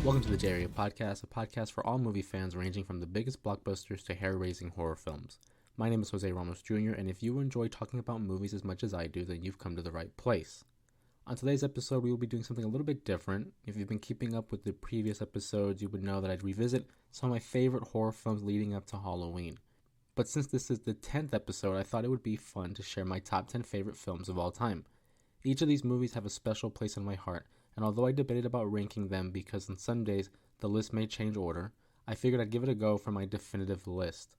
Welcome to the J Area Podcast, a podcast for all movie fans ranging from the biggest blockbusters to hair-raising horror films. My name is Jose Ramos Jr., and if you enjoy talking about movies as much as I do, then you've come to the right place. On today's episode, we will be doing something a little bit different. If you've been keeping up with the previous episodes, you would know that I'd revisit some of my favorite horror films leading up to Halloween. But since this is the 10th episode, I thought it would be fun to share my top 10 favorite films of all time. Each of these movies have a special place in my heart, and although I debated about ranking them because on some days the list may change order, I figured I'd give it a go for my definitive list.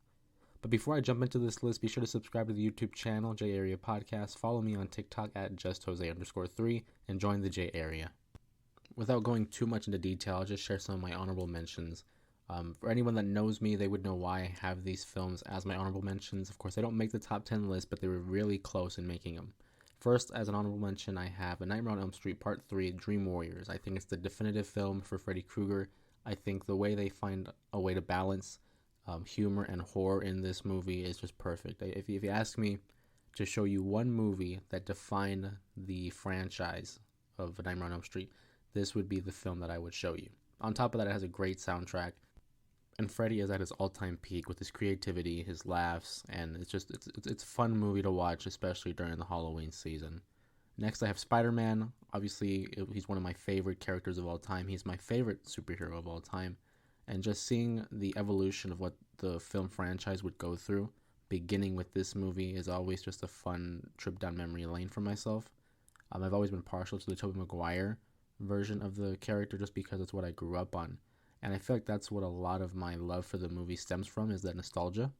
But before I jump into this list, be sure to subscribe to the YouTube channel, J Area Podcast, follow me on TikTok at JustJose_3, and join the J Area. Without going too much into detail, I'll just share some of my honorable mentions. For anyone that knows me, they would know why I have these films as my honorable mentions. Of course, I don't make the top 10 list, but they were really close in making them. First, as an honorable mention, I have A Nightmare on Elm Street Part 3, Dream Warriors. I think it's the definitive film for Freddy Krueger. I think the way they find a way to balance humor and horror in this movie is just perfect. If you ask me to show you one movie that defined the franchise of A Nightmare on Elm Street, this would be the film that I would show you. On top of that, it has a great soundtrack. And Freddy is at his all-time peak with his creativity, his laughs, and it's a fun movie to watch, especially during the Halloween season. Next, I have Spider-Man. Obviously, he's one of my favorite characters of all time. He's my favorite superhero of all time. And just seeing the evolution of what the film franchise would go through, beginning with this movie, is always just a fun trip down memory lane for myself. I've always been partial to the Tobey Maguire version of the character just because it's what I grew up on. And I feel like that's what a lot of my love for the movie stems from, is that nostalgia.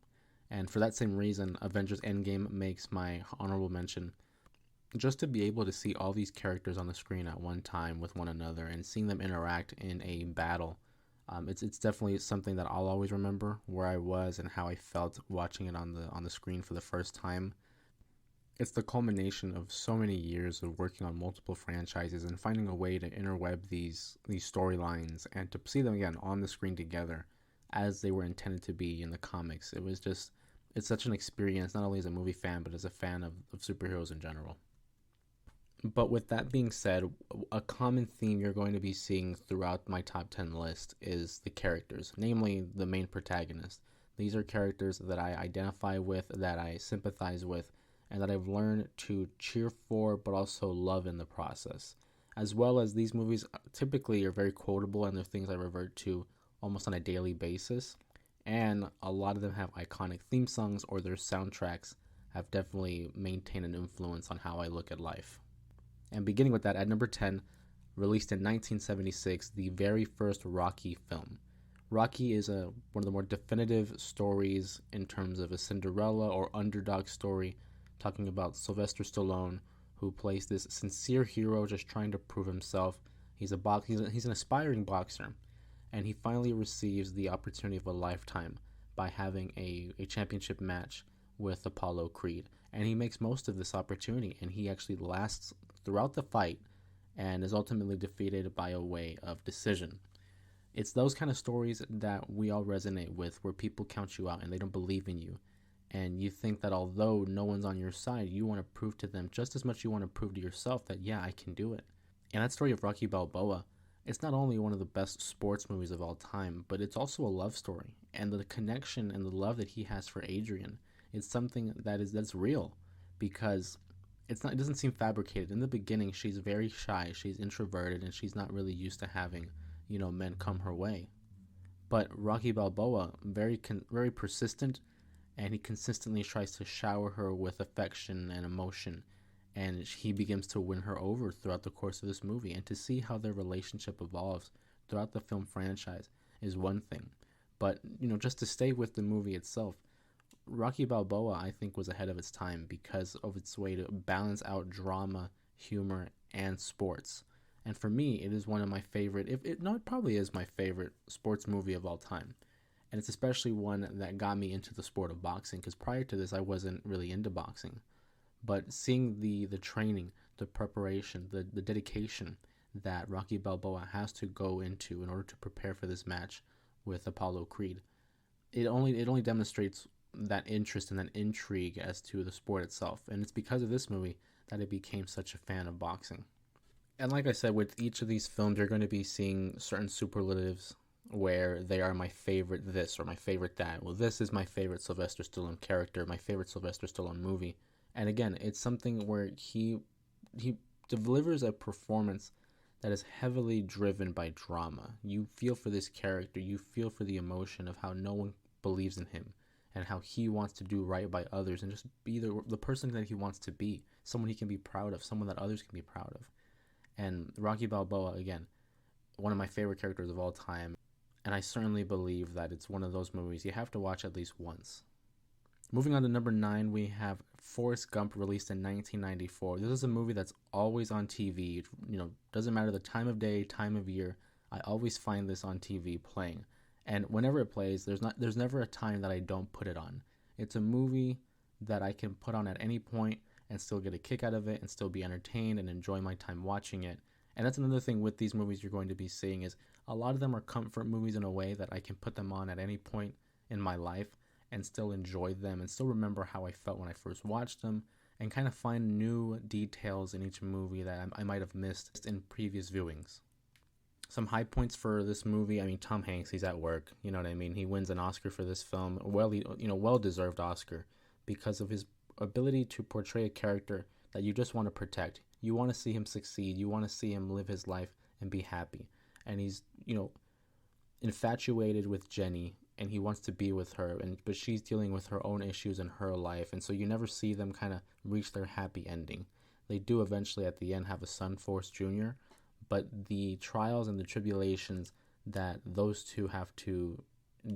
And for that same reason, Avengers Endgame makes my honorable mention. Just to be able to see all these characters on the screen at one time with one another and seeing them interact in a battle, it's definitely something that I'll always remember, where I was and how I felt watching it on the screen for the first time. It's the culmination of so many years of working on multiple franchises and finding a way to interweb these storylines and to see them again on the screen together as they were intended to be in the comics. It's such an experience, not only as a movie fan, but as a fan of superheroes in general. But with that being said, a common theme you're going to be seeing throughout my top 10 list is the characters, namely the main protagonist. These are characters that I identify with, that I sympathize with, and that I've learned to cheer for but also love in the process. As well as these movies typically are very quotable, and they're things I revert to almost on a daily basis. And a lot of them have iconic theme songs, or their soundtracks have definitely maintained an influence on how I look at life. And beginning with that, at number 10, released in 1976, the very first Rocky film. Rocky is one of the more definitive stories in terms of a Cinderella or underdog story, talking about Sylvester Stallone, who plays this sincere hero just trying to prove himself. He's an aspiring boxer, and he finally receives the opportunity of a lifetime by having a championship match with Apollo Creed. And he makes most of this opportunity, and he actually lasts throughout the fight and is ultimately defeated by a way of decision. It's those kind of stories that we all resonate with, where people count you out and they don't believe in you. And you think that although no one's on your side, you want to prove to them just as much you want to prove to yourself that, yeah, I can do it. And that story of Rocky Balboa, it's not only one of the best sports movies of all time, but it's also a love story. And the connection and the love that he has for Adrian is something that's real, because it doesn't seem fabricated. In the beginning, she's very shy, she's introverted, and she's not really used to having, men come her way. But Rocky Balboa, very persistent, and he consistently tries to shower her with affection and emotion, and he begins to win her over throughout the course of this movie. And to see how their relationship evolves throughout the film franchise is one thing. But, just to stay with the movie itself, Rocky Balboa, I think, was ahead of its time because of its way to balance out drama, humor, and sports. And for me, it is one of my favorite, it probably is my favorite sports movie of all time. And it's especially one that got me into the sport of boxing, because prior to this, I wasn't really into boxing. But seeing the training, the preparation, the dedication that Rocky Balboa has to go into in order to prepare for this match with Apollo Creed, it only demonstrates that interest and that intrigue as to the sport itself. And it's because of this movie that I became such a fan of boxing. And like I said, with each of these films, you're going to be seeing certain superlatives where they are my favorite this or my favorite that. Well, this is my favorite Sylvester Stallone character, my favorite Sylvester Stallone movie. And again, it's something where he delivers a performance that is heavily driven by drama. You feel for this character, you feel for the emotion of how no one believes in him and how he wants to do right by others and just be the person that he wants to be, someone he can be proud of, someone that others can be proud of. And Rocky Balboa, again, one of my favorite characters of all time. And I certainly believe that it's one of those movies you have to watch at least once. Moving on to number 9, we have Forrest Gump, released in 1994. This is a movie that's always on TV. Doesn't matter the time of day, time of year. I always find this on TV playing. And whenever it plays, there's never a time that I don't put it on. It's a movie that I can put on at any point and still get a kick out of it and still be entertained and enjoy my time watching it. And that's another thing with these movies you're going to be seeing is a lot of them are comfort movies in a way that I can put them on at any point in my life and still enjoy them and still remember how I felt when I first watched them and kind of find new details in each movie that I might have missed in previous viewings. Some high points for this movie. I mean, Tom Hanks, he's at work. You know what I mean? He wins an Oscar for this film. Well-deserved Oscar because of his ability to portray a character that you just want to protect. You want to see him succeed. You want to see him live his life and be happy. And he's, infatuated with Jenny and he wants to be with her, but she's dealing with her own issues in her life. And so you never see them kind of reach their happy ending. They do eventually at the end have a son, Forrest Jr., but the trials and the tribulations that those two have to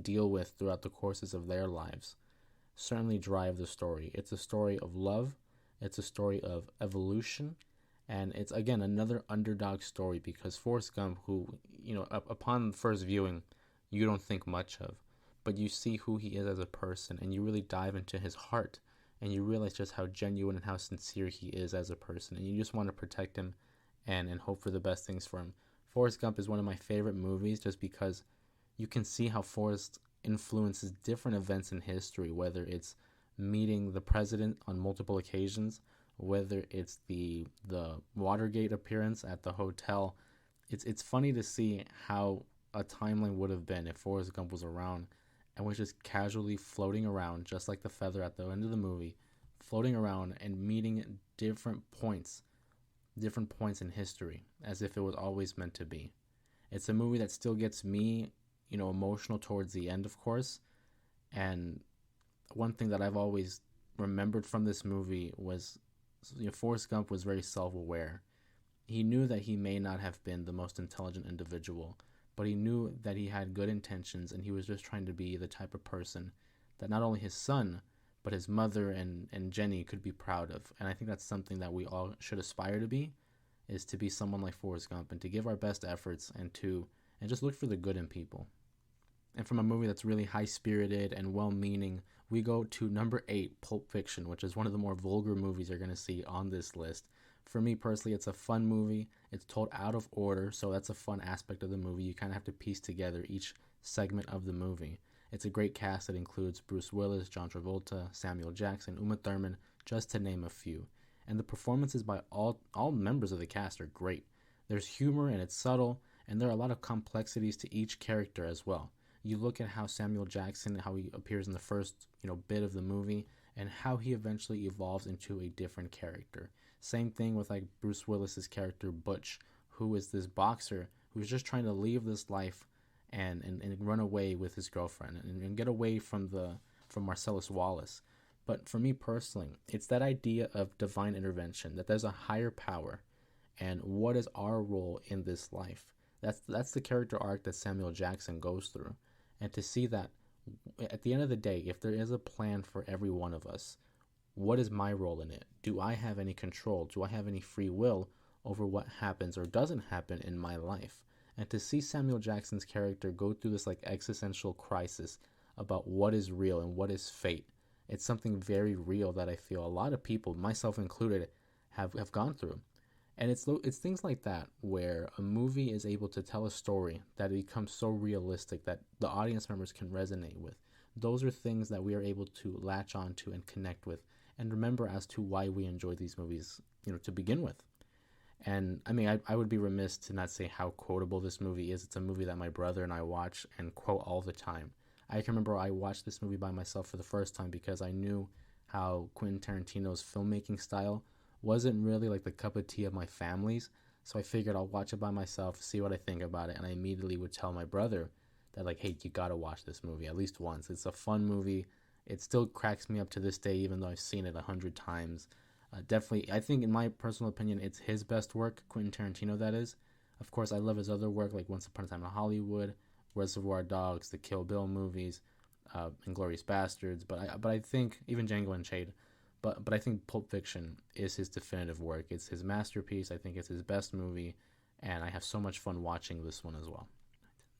deal with throughout the courses of their lives certainly drive the story. It's a story of love. It's a story of evolution. And it's, again, another underdog story because Forrest Gump, who, upon first viewing, you don't think much of, but you see who he is as a person and you really dive into his heart and you realize just how genuine and how sincere he is as a person. And you just want to protect him and hope for the best things for him. Forrest Gump is one of my favorite movies just because you can see how Forrest influences different events in history, whether it's meeting the president on multiple occasions, whether it's the Watergate appearance at the hotel. It's funny to see how a timeline would have been if Forrest Gump was around and was just casually floating around, just like the feather at the end of the movie, floating around and meeting different points in history, as if it was always meant to be. It's a movie that still gets me, emotional towards the end, of course. And one thing that I've always remembered from this movie was, Forrest Gump was very self-aware. He knew that he may not have been the most intelligent individual, but he knew that he had good intentions and he was just trying to be the type of person that not only his son, but his mother and Jenny could be proud of. And I think that's something that we all should aspire to be, is to be someone like Forrest Gump and to give our best efforts and just look for the good in people. And from a movie that's really high-spirited and well-meaning, we go to number 8, Pulp Fiction, which is one of the more vulgar movies you're going to see on this list. For me personally, it's a fun movie. It's told out of order, so that's a fun aspect of the movie. You kind of have to piece together each segment of the movie. It's a great cast that includes Bruce Willis, John Travolta, Samuel Jackson, Uma Thurman, just to name a few. And the performances by all members of the cast are great. There's humor and it's subtle, and there are a lot of complexities to each character as well. You look at how Samuel Jackson, how he appears in the first, bit of the movie, and how he eventually evolves into a different character. Same thing with like Bruce Willis's character Butch, who is this boxer who's just trying to leave this life and run away with his girlfriend and get away from Marcellus Wallace. But for me personally, it's that idea of divine intervention, that there's a higher power, and what is our role in this life? That's the character arc that Samuel Jackson goes through. And to see that at the end of the day, if there is a plan for every one of us, what is my role in it? Do I have any control? Do I have any free will over what happens or doesn't happen in my life? And to see Samuel Jackson's character go through this like existential crisis about what is real and what is fate, it's something very real that I feel a lot of people, myself included, have gone through. And it's things like that where a movie is able to tell a story that it becomes so realistic that the audience members can resonate with. Those are things that we are able to latch onto and connect with and remember as to why we enjoy these movies, to begin with. And I mean, I would be remiss to not say how quotable this movie is. It's a movie that my brother and I watch and quote all the time. I can remember I watched this movie by myself for the first time because I knew how Quentin Tarantino's filmmaking style wasn't really like the cup of tea of my family's. So I figured I'll watch it by myself, see what I think about it, and I immediately would tell my brother that like, hey, you gotta watch this movie at least once. It's a fun movie. It still cracks me up to this day, even though I've seen it 100 times. Definitely, I think in my personal opinion, it's his best work, Quentin Tarantino. That is, of course, I love his other work like Once Upon a Time in Hollywood, Reservoir Dogs, the Kill Bill movies, Inglourious Bastards. But I think even Django Unchained. But I think Pulp Fiction is his definitive work. It's his masterpiece. I think it's his best movie, and I have so much fun watching this one as well.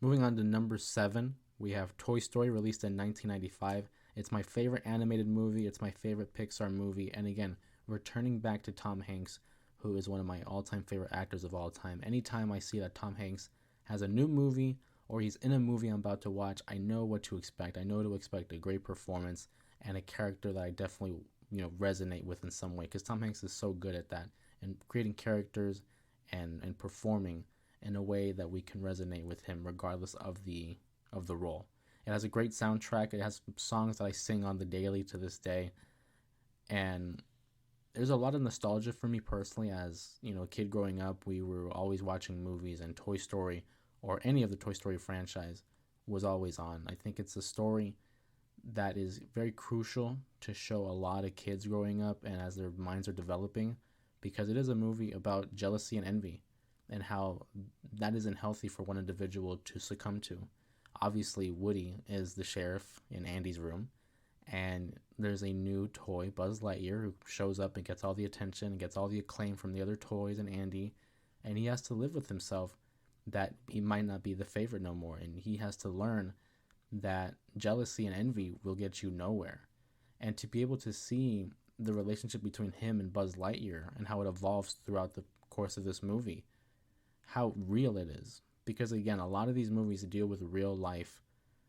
Moving on to number 7, we have Toy Story, released in 1995. It's my favorite animated movie. It's my favorite Pixar movie. And again, returning back to Tom Hanks, who is one of my all-time favorite actors of all time. Anytime I see that Tom Hanks has a new movie or he's in a movie I'm about to watch, I know what to expect. I know to expect a great performance and a character that I definitely, resonate with in some way, because Tom Hanks is so good at that and creating characters and performing in a way that we can resonate with him regardless of the role. It has a great soundtrack. It has songs that I sing on the daily to this day. And there's a lot of nostalgia for me personally. As a kid growing up, we were always watching movies, and Toy Story or any of the Toy Story franchise was always on. I think it's a story that is very crucial to show a lot of kids growing up and as their minds are developing, because it is a movie about jealousy and envy and how that isn't healthy for one individual to succumb to. Obviously, Woody is the sheriff in Andy's room, and there's a new toy, Buzz Lightyear, who shows up and gets all the attention and gets all the acclaim from the other toys and Andy, and he has to live with himself that he might not be the favorite no more, and he has to learn that jealousy and envy will get you nowhere. And to be able to see the relationship between him and Buzz Lightyear and how it evolves throughout the course of this movie, how real it is. Because again, a lot of these movies deal with real life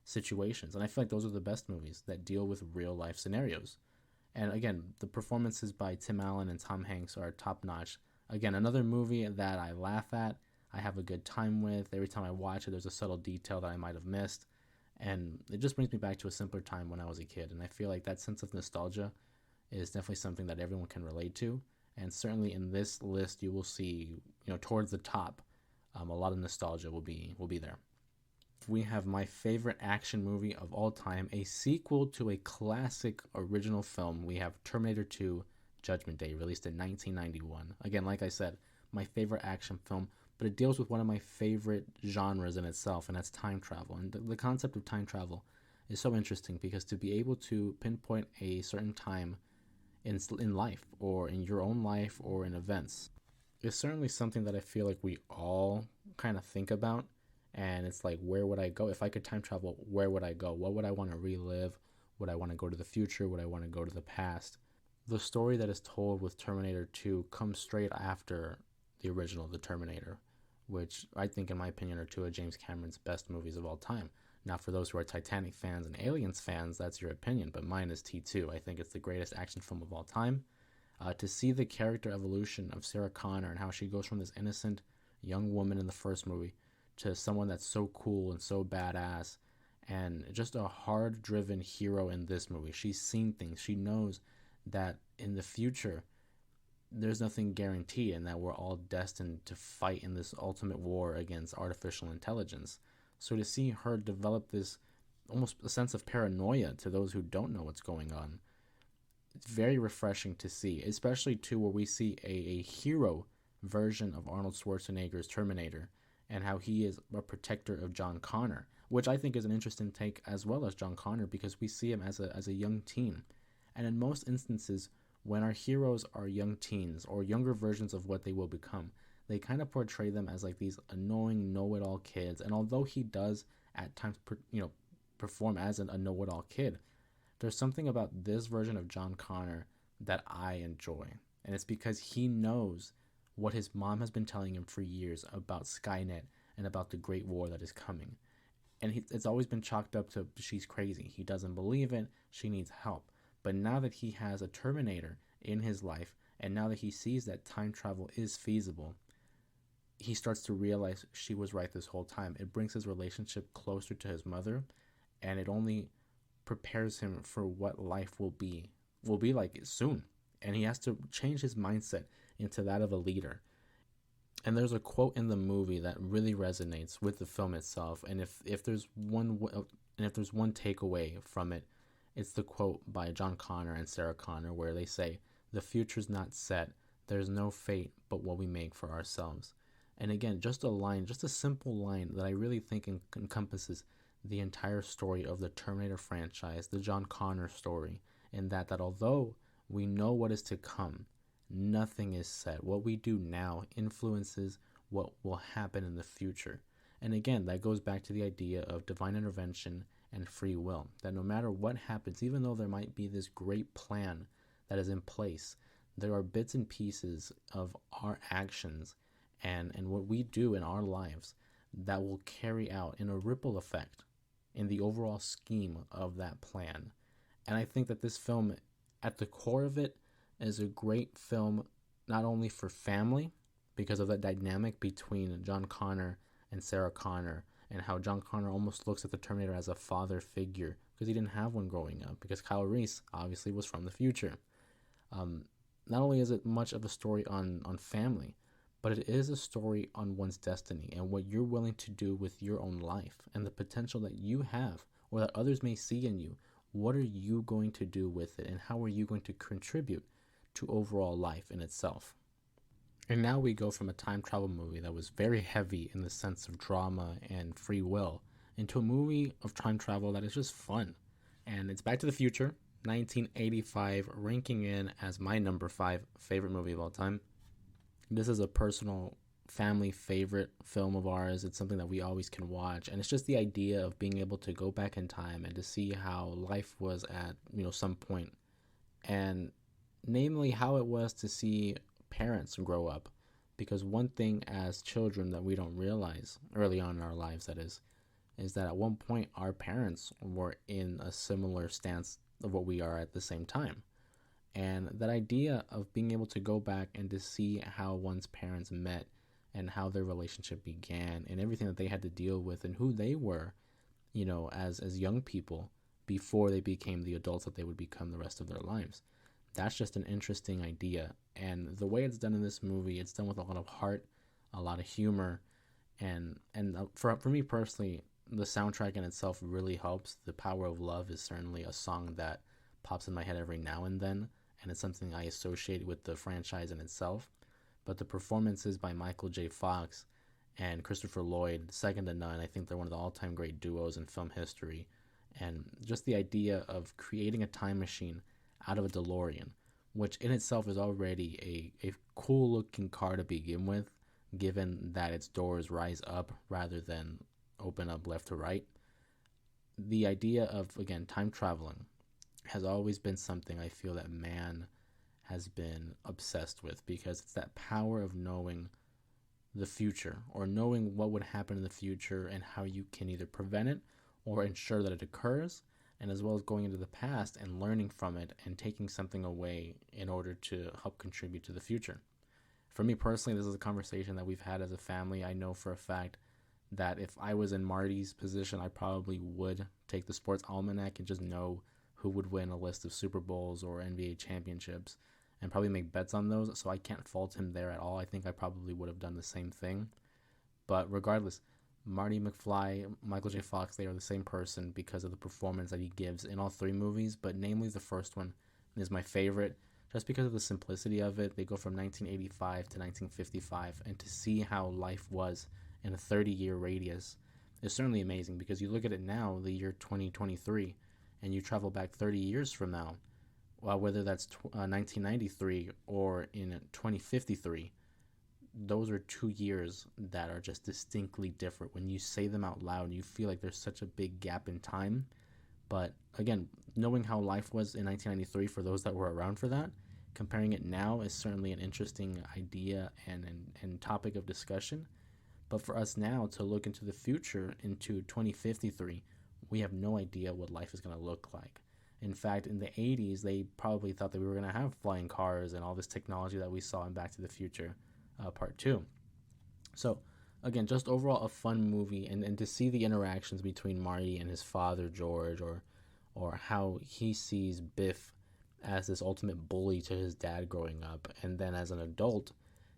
situations, and I feel like those are the best movies that deal with real life scenarios. And again, the performances by Tim Allen and Tom Hanks are top notch. Again, another movie that I laugh at, I have a good time with. Every time I watch it, there's a subtle detail that I might have missed. And it just brings me back to a simpler time when I was a kid. And I feel like that sense of nostalgia is definitely something that everyone can relate to. And certainly in this list, you will see, towards the top, a lot of nostalgia will be there. We have my favorite action movie of all time, a sequel to a classic original film. We have Terminator 2: Judgment Day, released in 1991. Again, like I said, my favorite action film, but it deals with one of my favorite genres in itself, and that's time travel. And the concept of time travel is so interesting, because to be able to pinpoint a certain time in life, or in your own life, or in events, is certainly something that I feel like we all kind of think about. And it's like, where would I go? If I could time travel, where would I go? What would I want to relive? Would I want to go to the future? Would I want to go to the past? The story that is told with Terminator 2 comes straight after the original, The Terminator, which I think, in my opinion, are two of James Cameron's best movies of all time. Now, for those who are Titanic fans and Aliens fans, that's your opinion, but mine is T2. I think it's the greatest action film of all time. To see the character evolution of Sarah Connor and how she goes from this innocent young woman in the first movie to someone that's so cool and so badass, and just a hard-driven hero in this movie. She's seen things. She knows that in the future, there's nothing guaranteed, and that we're all destined to fight in this ultimate war against artificial intelligence. So to see her develop this almost a sense of paranoia to those who don't know what's going on, it's very refreshing to see, especially too where we see a hero version of Arnold Schwarzenegger's Terminator, and how he is a protector of John Connor, which I think is an interesting take as well as John Connor, because we see him as a young teen. And in most instances, when our heroes are young teens or younger versions of what they will become, they kind of portray them as like these annoying know-it-all kids. And although he does at times perform as a know-it-all kid, there's something about this version of John Connor that I enjoy. And it's because he knows what his mom has been telling him for years about Skynet and about the Great War that is coming. And it's always been chalked up to, she's crazy. He doesn't believe it. She needs help. But now that he has a Terminator in his life, And now that he sees that time travel is feasible, he starts to realize she was right this whole time. It brings his relationship closer to his mother, and it only prepares him for what life will be like soon. And he has to change his mindset into that of a leader. And there's a quote in the movie that really resonates with the film itself. And if there's one takeaway from it, it's the quote by John Connor and Sarah Connor, where they say, "The future's not set. There's no fate but what we make for ourselves." And again, just a simple line that I really think encompasses the entire story of the Terminator franchise, the John Connor story, in that although we know what is to come, nothing is set. What we do now influences what will happen in the future. And again, that goes back to the idea of divine intervention and free will, that no matter what happens, even though there might be this great plan that is in place, there are bits and pieces of our actions and what we do in our lives that will carry out in a ripple effect in the overall scheme of that plan. And I think that this film, at the core of it, is a great film not only for family, because of that dynamic between John Connor and Sarah Connor, and how John Connor almost looks at the Terminator as a father figure because he didn't have one growing up, because Kyle Reese obviously was from the future. Not only is it much of a story on family, but it is a story on one's destiny and what you're willing to do with your own life and the potential that you have or that others may see in you. What are you going to do with it, and how are you going to contribute to overall life in itself? And now we go from a time travel movie that was very heavy in the sense of drama and free will into a movie of time travel that is just fun. And it's Back to the Future, 1985, ranking in as my number 5 favorite movie of all time. This is a personal family favorite film of ours. It's something that we always can watch, and it's just the idea of being able to go back in time and to see how life was at some point, and namely how it was to see parents grow up. Because one thing as children that we don't realize early on in our lives, that is that at one point our parents were in a similar stance of what we are at the same time. And that idea of being able to go back and to see how one's parents met and how their relationship began and everything that they had to deal with and who they were, as young people before they became the adults that they would become the rest of their lives. That's just an interesting idea. And the way it's done in this movie, it's done with a lot of heart, a lot of humor, and for me personally, the soundtrack in itself really helps. The Power of Love is certainly a song that pops in my head every now and then, and it's something I associate with the franchise in itself. But the performances by Michael J. Fox and Christopher Lloyd, second to none. I think they're one of the all-time great duos in film history. And just the idea of creating a time machine out of a DeLorean, which in itself is already a cool-looking car to begin with, given that its doors rise up rather than open up left to right. The idea of, again, time traveling has always been something I feel that man has been obsessed with, because it's that power of knowing the future or knowing what would happen in the future and how you can either prevent it or ensure that it occurs, and as well as going into the past and learning from it and taking something away in order to help contribute to the future. For me personally, this is a conversation that we've had as a family. I know for a fact that if I was in Marty's position, I probably would take the sports almanac and just know who would win a list of Super Bowls or NBA championships and probably make bets on those. So I can't fault him there at all. I think I probably would have done the same thing. But regardless, Marty McFly, Michael J. Fox, they are the same person because of the performance that he gives in all 3 movies, but namely the first one is my favorite just because of the simplicity of it. They go from 1985 to 1955, and to see how life was in a 30-year radius is certainly amazing, because you look at it now, the year 2023, and you travel back 30 years from now, well, whether that's 1993 or in 2053, those are 2 years that are just distinctly different. When you say them out loud, you feel like there's such a big gap in time. But again, knowing how life was in 1993 for those that were around for that, comparing it now is certainly an interesting idea and topic of discussion. But for us now to look into the future, into 2053, we have no idea what life is going to look like. In fact, in the 80s, they probably thought that we were going to have flying cars and all this technology that we saw in Back to the Future Part 2. So, again, just overall a fun movie, and to see the interactions between Marty and his father, George, or how he sees Biff as this ultimate bully to his dad growing up, and then as an adult,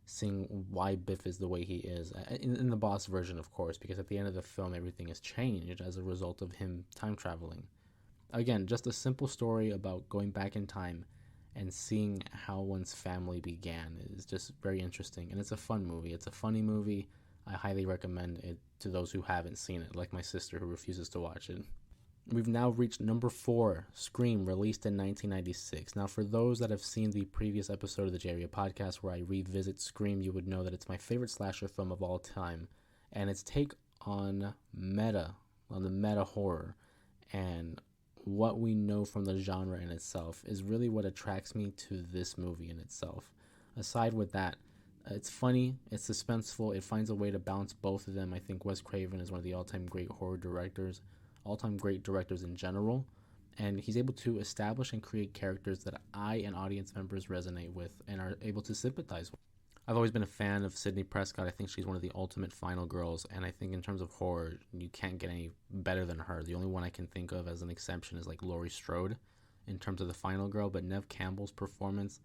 seeing why Biff is the way he is in the Boss version, of course, because at the end of the film, everything is changed as a result of him time traveling. Again, just a simple story about going back in time and seeing how one's family began is just very interesting, and it's a fun movie. It's a funny movie. I highly recommend it to those who haven't seen it, like my sister who refuses to watch it. We've now reached number 4, Scream, released in 1996. Now, for those that have seen the previous episode of the J-Area podcast where I revisit Scream, you would know that it's my favorite slasher film of all time, and its take on the meta horror, and what we know from the genre in itself is really what attracts me to this movie in itself. Aside with that, it's funny, it's suspenseful, it finds a way to balance both of them. I think Wes Craven is one of the all-time great horror directors, all-time great directors in general, and he's able to establish and create characters that I and audience members resonate with and are able to sympathize with. I've always been a fan of Sidney Prescott. I think she's one of the ultimate final girls, and I think in terms of horror, you can't get any better than her. The only one I can think of as an exception is like Laurie Strode in terms of the final girl, but Neve Campbell's performance,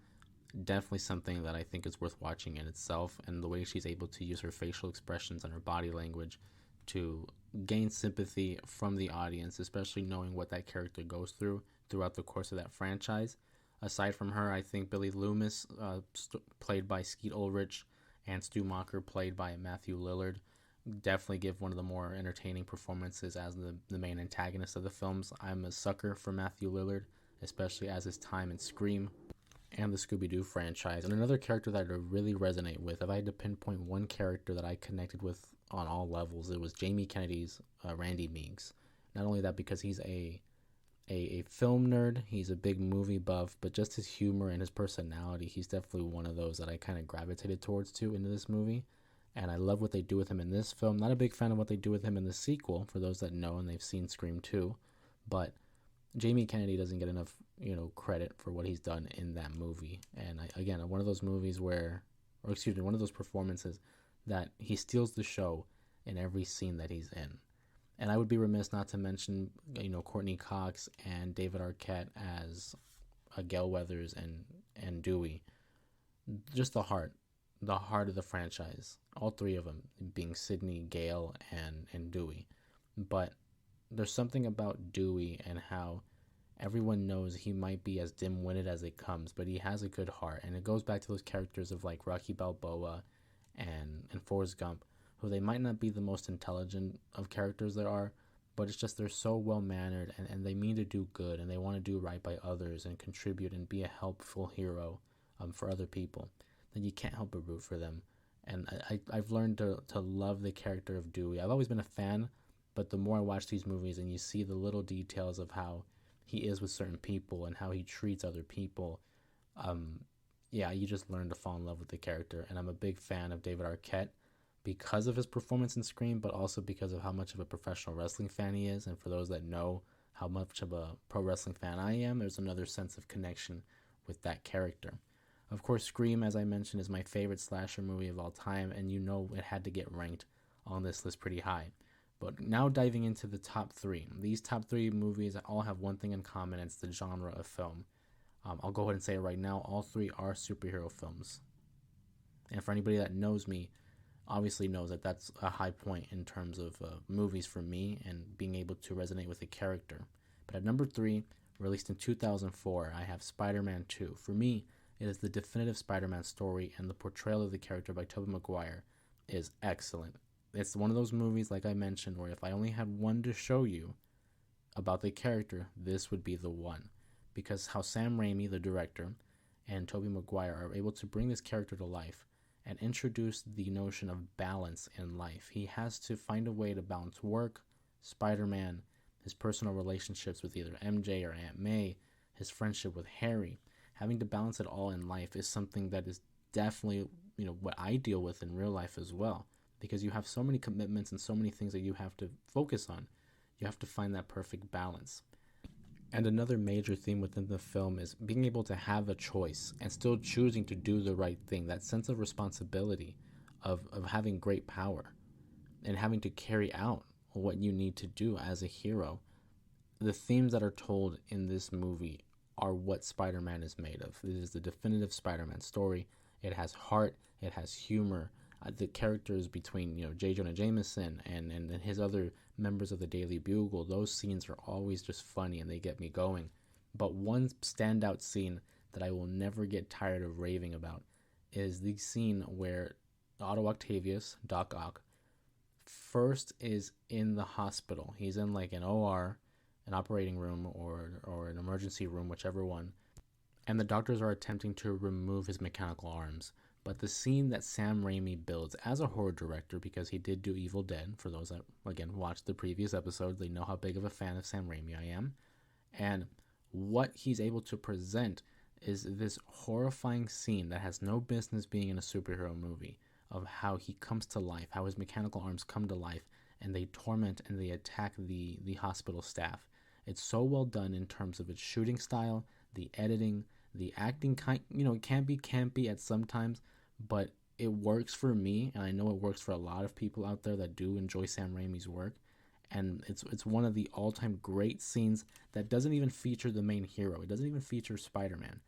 definitely something that I think is worth watching in itself, and the way she's able to use her facial expressions and her body language to gain sympathy from the audience, especially knowing what that character goes through throughout the course of that franchise. Aside from her, I think Billy Loomis, played by Skeet Ulrich, and Stu Macher, played by Matthew Lillard, definitely give one of the more entertaining performances as the main antagonist of the films. I'm a sucker for Matthew Lillard, especially as his time in Scream and the Scooby-Doo franchise. And another character that I really resonate with, if I had to pinpoint one character that I connected with on all levels, it was Jamie Kennedy's Randy Meeks. Not only that, because he's a film nerd, he's a big movie buff, but just his humor and his personality, he's definitely one of those that I kind of gravitated towards into this movie. And I love what they do with him in this film. Not a big fan of what they do with him in the sequel, for those that know and they've seen Scream 2. But Jamie Kennedy doesn't get enough, credit for what he's done in that movie. And again, one of those movies one of those performances that he steals the show in every scene that he's in. And I would be remiss not to mention, Courtney Cox and David Arquette as Gail Weathers and Dewey. Just the heart of the franchise. All three of them, being Sidney, Gail, and Dewey. But there's something about Dewey and how everyone knows he might be as dim-witted as it comes, but he has a good heart. And it goes back to those characters of like Rocky Balboa and Forrest Gump, who they might not be the most intelligent of characters there are, but it's just they're so well-mannered and they mean to do good and they want to do right by others and contribute and be a helpful hero for other people, then you can't help but root for them. And I've learned to love the character of Dewey. I've always been a fan, but the more I watch these movies and you see the little details of how he is with certain people and how he treats other people, you just learn to fall in love with the character. And I'm a big fan of David Arquette because of his performance in Scream, but also because of how much of a professional wrestling fan he is. And for those that know how much of a pro wrestling fan I am, there's another sense of connection with that character. Of course, Scream, as I mentioned, is my favorite slasher movie of all time, and it had to get ranked on this list pretty high. But now diving into the top 3. These top 3 movies all have one thing in common, and it's the genre of film. I'll go ahead and say it right now, all 3 are superhero films. And for anybody that knows me, obviously knows that that's a high point in terms of movies for me and being able to resonate with a character. But at number 3, released in 2004, I have Spider-Man 2. For me, it is the definitive Spider-Man story, and the portrayal of the character by Tobey Maguire is excellent. It's one of those movies, like I mentioned, where if I only had one to show you about the character, this would be the one. Because how Sam Raimi, the director, and Tobey Maguire are able to bring this character to life and introduce the notion of balance in life. He has to find a way to balance work, Spider-Man, his personal relationships with either MJ or Aunt May, his friendship with Harry. Having to balance it all in life is something that is definitely, what I deal with in real life as well. Because you have so many commitments and so many things that you have to focus on. You have to find that perfect balance. And another major theme within the film is being able to have a choice and still choosing to do the right thing. That sense of responsibility of having great power and having to carry out what you need to do as a hero. The themes that are told in this movie are what Spider-Man is made of. This is the definitive Spider-Man story. It has heart, it has humor. The characters between J. Jonah Jameson and his other members of the Daily Bugle, those scenes are always just funny and they get me going. But one standout scene that I will never get tired of raving about is the scene where Otto Octavius, Doc Ock, first is in the hospital. He's in like an OR, an operating room, or an emergency room, whichever one. And the doctors are attempting to remove his mechanical arms. But the scene that Sam Raimi builds as a horror director, because he did do Evil Dead, for those that, again, watched the previous episode, they know how big of a fan of Sam Raimi I am. And what he's able to present is this horrifying scene that has no business being in a superhero movie, of how he comes to life, how his mechanical arms come to life, and they torment and they attack the hospital staff. It's so well done in terms of its shooting style, the editing, the acting. It can be campy at sometimes, but it works for me, and I know it works for a lot of people out there that do enjoy Sam Raimi's work. And it's one of the all-time great scenes that doesn't even feature the main hero. It doesn't even feature Spider-Man.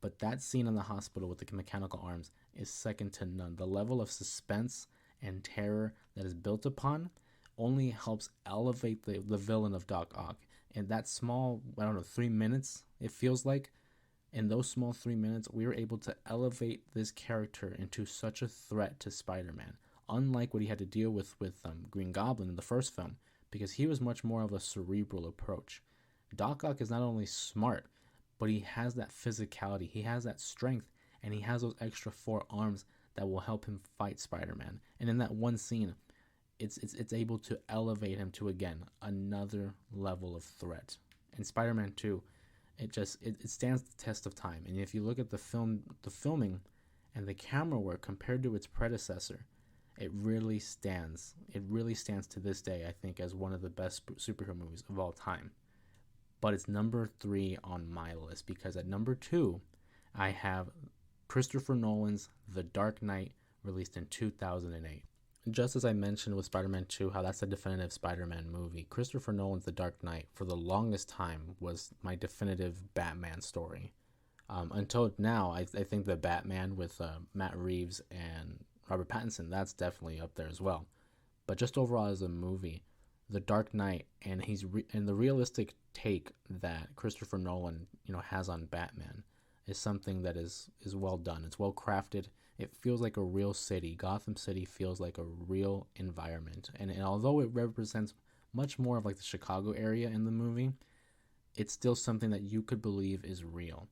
But that scene in the hospital with the mechanical arms is second to none. The level of suspense and terror that is built upon only helps elevate the villain of Doc Ock. And that small, 3 minutes, it feels like, in those small 3 minutes, we were able to elevate this character into such a threat to Spider-Man. Unlike what he had to deal with Green Goblin in the first film, because he was much more of a cerebral approach. Doc Ock is not only smart, but he has that physicality, he has that strength, and he has those extra 4 arms that will help him fight Spider-Man. And in that one scene, it's able to elevate him to, again, another level of threat. And Spider-Man 2, it stands the test of time. And if you look at the filming and the camera work compared to its predecessor, it really stands to this day, I think, as one of the best superhero movies of all time. But it's number 3 on my list, because at number 2, I have Christopher Nolan's The Dark Knight, released in 2008. Just as I mentioned with Spider-Man 2, how that's a definitive Spider-Man movie, Christopher Nolan's The Dark Knight, for the longest time, was my definitive Batman story. Until now, I think the Batman with Matt Reeves and Robert Pattinson, that's definitely up there as well. But just overall as a movie, The Dark Knight, and and the realistic take that Christopher Nolan, has on Batman, is something that is well done. It's well crafted. It feels like a real city. Gotham City feels like a real environment. And although it represents much more of like the Chicago area in the movie, it's still something that you could believe is real.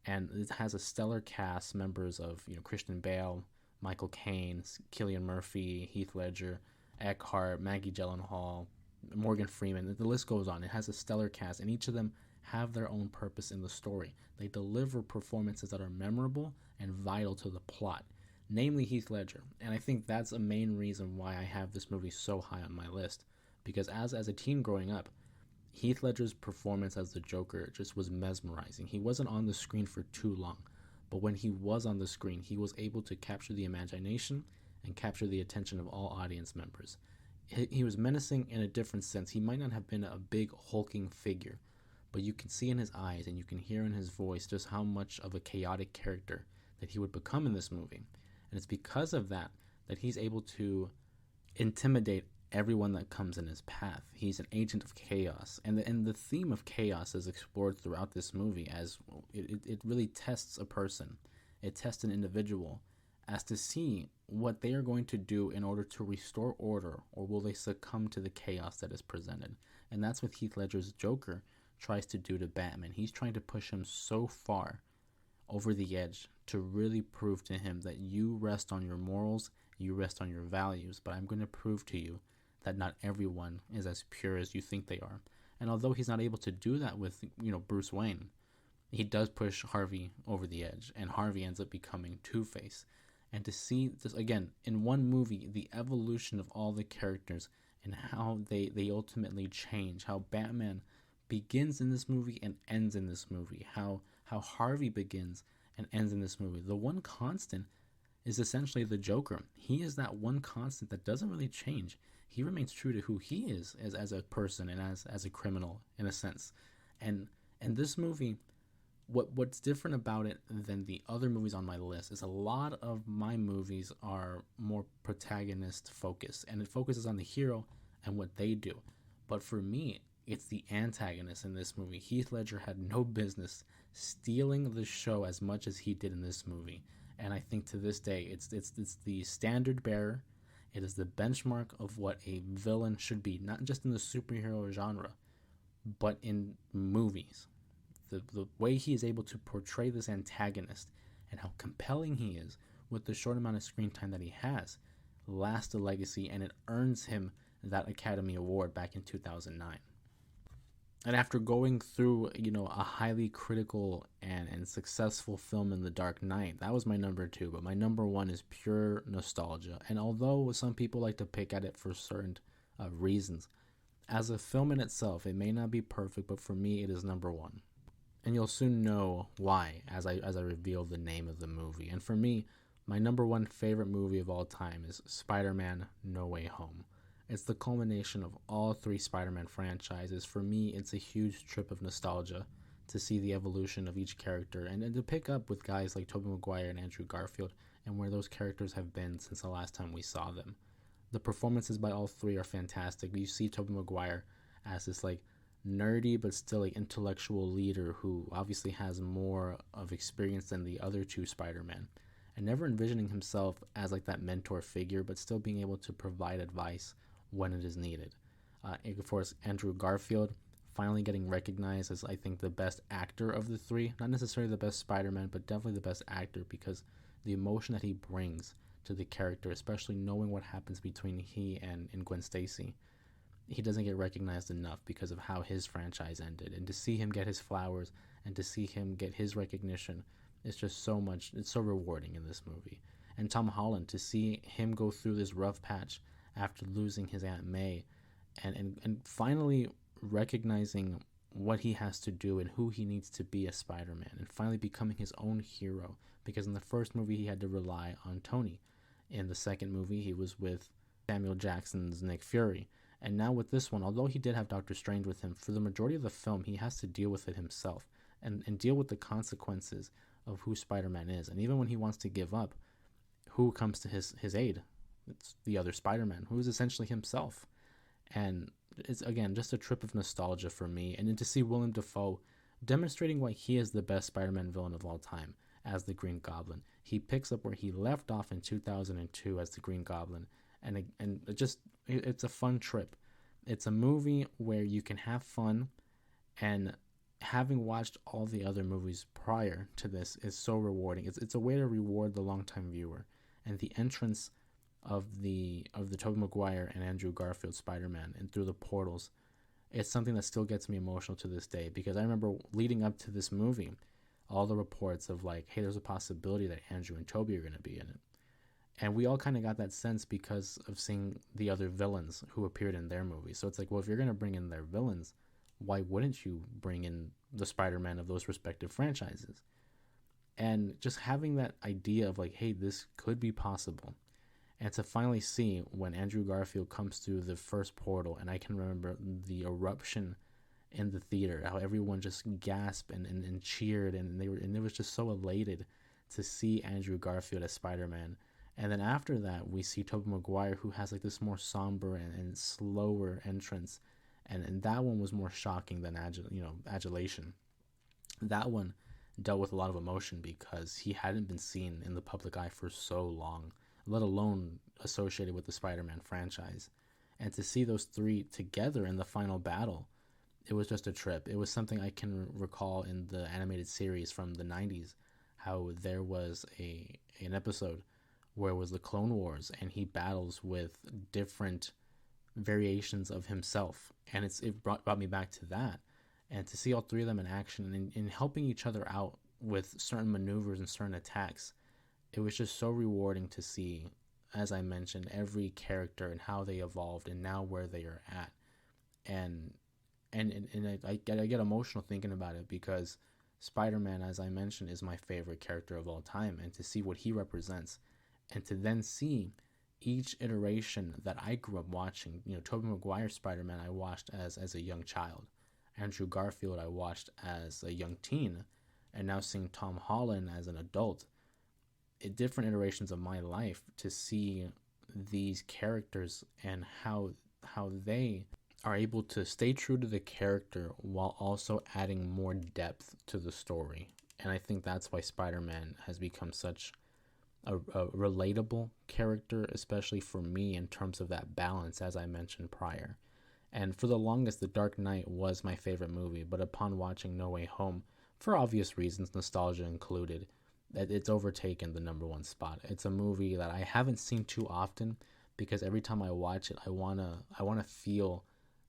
And it has a stellar cast, members of Christian Bale, Michael Caine, Cillian Murphy, Heath Ledger, Eckhart, Maggie Gyllenhaal, Morgan Freeman. The list goes on. It has a stellar cast, and each of them have their own purpose in the story. They deliver performances that are memorable and vital to the plot, namely Heath Ledger. And I think that's a main reason why I have this movie so high on my list, because as a teen growing up, Heath Ledger's performance as the Joker just was mesmerizing. He wasn't on the screen for too long, but when he was on the screen, he was able to capture the imagination and capture the attention of all audience members. He was menacing in a different sense. He might not have been a big hulking figure, but you can see in his eyes and you can hear in his voice just how much of a chaotic character that he would become in this movie. And it's because of that he's able to intimidate everyone that comes in his path. He's an agent of chaos. And the theme of chaos is explored throughout this movie, as it really tests a person. It tests an individual as to see what they are going to do in order to restore order, or will they succumb to the chaos that is presented. And that's what Heath Ledger's Joker tries to do to Batman. He's trying to push him so far over the edge to really prove to him that you rest on your morals, you rest on your values, but I'm going to prove to you that not everyone is as pure as you think they are. And although he's not able to do that with, Bruce Wayne, he does push Harvey over the edge, and Harvey ends up becoming Two-Face. And to see this, again, in one movie, the evolution of all the characters and how they ultimately change, how Batman begins in this movie and ends in this movie. How Harvey begins and ends in this movie. The one constant is essentially the Joker. He is that one constant that doesn't really change. He remains true to who he is as a person and as a criminal in a sense. And this movie, what's different about it than the other movies on my list is a lot of my movies are more protagonist focused, and it focuses on the hero and what they do. But for me, it's the antagonist in this movie. Heath Ledger had no business stealing the show as much as he did in this movie. And I think to this day, it's the standard bearer. It is the benchmark of what a villain should be, not just in the superhero genre, but in movies. The way he is able to portray this antagonist and how compelling he is with the short amount of screen time that he has lasts a legacy, and it earns him that Academy Award back in 2009. And after going through, a highly critical and successful film in The Dark Knight, that was my number 2. But my number 1 is pure nostalgia. And although some people like to pick at it for certain reasons, as a film in itself, it may not be perfect, but for me, it is number 1. And you'll soon know why as I reveal the name of the movie. And for me, my number 1 favorite movie of all time is Spider-Man: No Way Home. It's the culmination of all 3 Spider-Man franchises. For me, it's a huge trip of nostalgia to see the evolution of each character and to pick up with guys like Tobey Maguire and Andrew Garfield and where those characters have been since the last time we saw them. The performances by all 3 are fantastic. You see Tobey Maguire as this nerdy but still intellectual leader who obviously has more of experience than the other 2 Spider-Man, and never envisioning himself as that mentor figure, but still being able to provide advice when it is needed. Of course, Andrew Garfield finally getting recognized as, I think, the best actor of the 3. Not necessarily the best Spider-Man, but definitely the best actor, because the emotion that he brings to the character, especially knowing what happens between he and Gwen Stacy, he doesn't get recognized enough because of how his franchise ended. And to see him get his flowers and to see him get his recognition, it's just so much, it's so rewarding in this movie. And Tom Holland, to see him go through this rough patch after losing his Aunt May and finally recognizing what he has to do and who he needs to be as Spider-Man, and finally becoming his own hero, because in the first movie he had to rely on Tony. In the second movie he was with Samuel Jackson's Nick Fury, and now with this one, although he did have Doctor Strange with him, for the majority of the film he has to deal with it himself and deal with the consequences of who Spider-Man is. And even when he wants to give up, who comes to his aid? It's the other Spider-Man, who is essentially himself. And it's, again, just a trip of nostalgia for me. And then to see Willem Dafoe demonstrating why he is the best Spider-Man villain of all time as the Green Goblin. He picks up where he left off in 2002 as the Green Goblin. And it's a fun trip. It's a movie where you can have fun, and having watched all the other movies prior to this is so rewarding. It's a way to reward the longtime viewer. And the entrance of the Tobey Maguire and Andrew Garfield Spider-Man and through the portals, it's something that still gets me emotional to this day, because I remember leading up to this movie, all the reports of hey, there's a possibility that Andrew and Tobey are going to be in it. And we all kind of got that sense because of seeing the other villains who appeared in their movies. So it's well, if you're going to bring in their villains, why wouldn't you bring in the Spider-Man of those respective franchises? And just having that idea of hey, this could be possible. And to finally see when Andrew Garfield comes through the first portal, and I can remember the eruption in the theater, how everyone just gasped and cheered, and it was just so elated to see Andrew Garfield as Spider-Man. And then after that, we see Tobey Maguire, who has this more somber and slower entrance, and that one was more shocking than Adulation. That one dealt with a lot of emotion because he hadn't been seen in the public eye for so long, let alone associated with the Spider-Man franchise. And to see those 3 together in the final battle, it was just a trip. It was something I can recall in the animated series from the 90s, how there was an episode where it was the Clone Wars, and he battles with different variations of himself. And it brought me back to that. And to see all 3 of them in action and in helping each other out with certain maneuvers and certain attacks, it was just so rewarding to see, as I mentioned, every character and how they evolved and now where they are at. And and I get emotional thinking about it because Spider-Man, as I mentioned, is my favorite character of all time, and to see what he represents, and to then see each iteration that I grew up watching, Tobey Maguire's Spider-Man I watched as a young child, Andrew Garfield I watched as a young teen, and now seeing Tom Holland as an adult, different iterations of my life, to see these characters and how they are able to stay true to the character while also adding more depth to the story. And I think that's why Spider-Man has become such a relatable character, especially for me, in terms of that balance, as I mentioned prior. And for the longest, The Dark Knight was my favorite movie, but upon watching No Way Home, for obvious reasons, nostalgia included, that it's overtaken the number one spot. It's a movie that I haven't seen too often, because every time I watch it, I wanna feel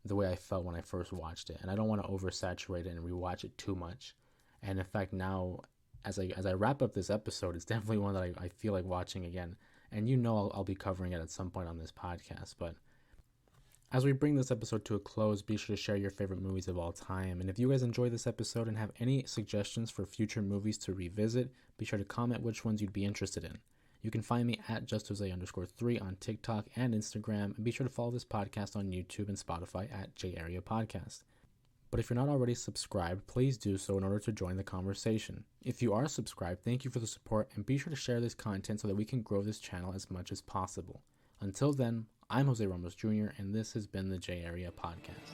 the way I felt when I first watched it, and I don't want to oversaturate it and rewatch it too much. And in fact, now as I wrap up this episode, it's definitely one that I feel like watching again. And I'll be covering it at some point on this podcast. But as we bring this episode to a close, be sure to share your favorite movies of all time. And if you guys enjoy this episode and have any suggestions for future movies to revisit, be sure to comment which ones you'd be interested in. You can find me at JustJose_3 on TikTok and Instagram, and be sure to follow this podcast on YouTube and Spotify at J Area Podcast. But if you're not already subscribed, please do so in order to join the conversation. If you are subscribed, thank you for the support, and be sure to share this content so that we can grow this channel as much as possible. Until then, I'm Jose Ramos Jr., and this has been the J Area Podcast.